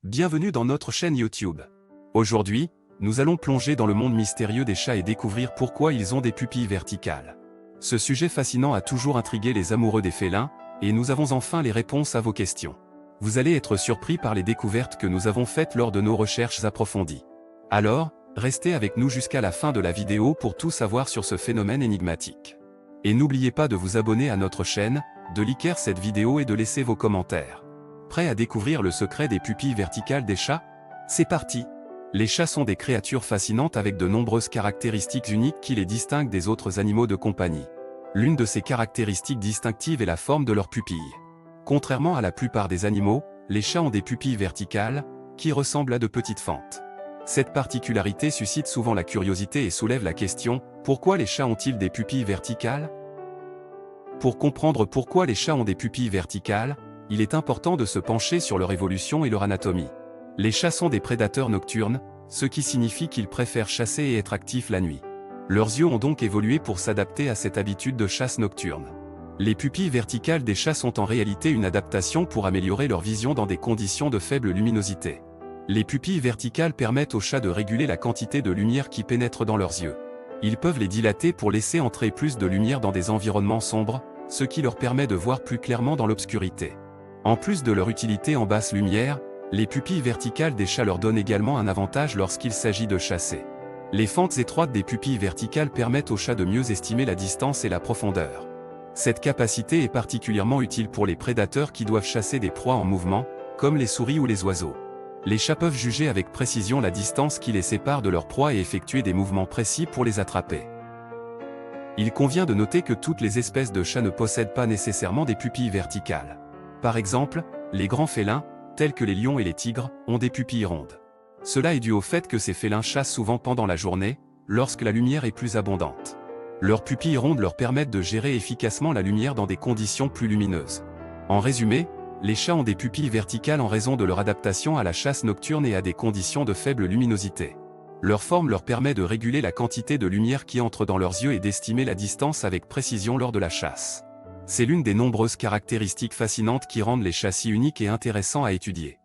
Bienvenue dans notre chaîne YouTube. Aujourd'hui, nous allons plonger dans le monde mystérieux des chats et découvrir pourquoi ils ont des pupilles verticales. Ce sujet fascinant a toujours intrigué les amoureux des félins, et nous avons enfin les réponses à vos questions. Vous allez être surpris par les découvertes que nous avons faites lors de nos recherches approfondies. Alors, restez avec nous jusqu'à la fin de la vidéo pour tout savoir sur ce phénomène énigmatique. Et n'oubliez pas de vous abonner à notre chaîne, de liker cette vidéo et de laisser vos commentaires. Prêt à découvrir le secret des pupilles verticales des chats? C'est parti! Les chats sont des créatures fascinantes avec de nombreuses caractéristiques uniques qui les distinguent des autres animaux de compagnie. L'une de ces caractéristiques distinctives est la forme de leurs pupilles. Contrairement à la plupart des animaux, les chats ont des pupilles verticales, qui ressemblent à de petites fentes. Cette particularité suscite souvent la curiosité et soulève la question, pourquoi les chats ont-ils des pupilles verticales? Pour comprendre pourquoi les chats ont des pupilles verticales, il est important de se pencher sur leur évolution et leur anatomie. Les chats sont des prédateurs nocturnes, ce qui signifie qu'ils préfèrent chasser et être actifs la nuit. Leurs yeux ont donc évolué pour s'adapter à cette habitude de chasse nocturne. Les pupilles verticales des chats sont en réalité une adaptation pour améliorer leur vision dans des conditions de faible luminosité. Les pupilles verticales permettent aux chats de réguler la quantité de lumière qui pénètre dans leurs yeux. Ils peuvent les dilater pour laisser entrer plus de lumière dans des environnements sombres, ce qui leur permet de voir plus clairement dans l'obscurité. En plus de leur utilité en basse lumière, les pupilles verticales des chats leur donnent également un avantage lorsqu'il s'agit de chasser. Les fentes étroites des pupilles verticales permettent aux chats de mieux estimer la distance et la profondeur. Cette capacité est particulièrement utile pour les prédateurs qui doivent chasser des proies en mouvement, comme les souris ou les oiseaux. Les chats peuvent juger avec précision la distance qui les sépare de leur proie et effectuer des mouvements précis pour les attraper. Il convient de noter que toutes les espèces de chats ne possèdent pas nécessairement des pupilles verticales. Par exemple, les grands félins, tels que les lions et les tigres, ont des pupilles rondes. Cela est dû au fait que ces félins chassent souvent pendant la journée, lorsque la lumière est plus abondante. Leurs pupilles rondes leur permettent de gérer efficacement la lumière dans des conditions plus lumineuses. En résumé, les chats ont des pupilles verticales en raison de leur adaptation à la chasse nocturne et à des conditions de faible luminosité. Leur forme leur permet de réguler la quantité de lumière qui entre dans leurs yeux et d'estimer la distance avec précision lors de la chasse. C'est l'une des nombreuses caractéristiques fascinantes qui rendent les chats si uniques et intéressants à étudier.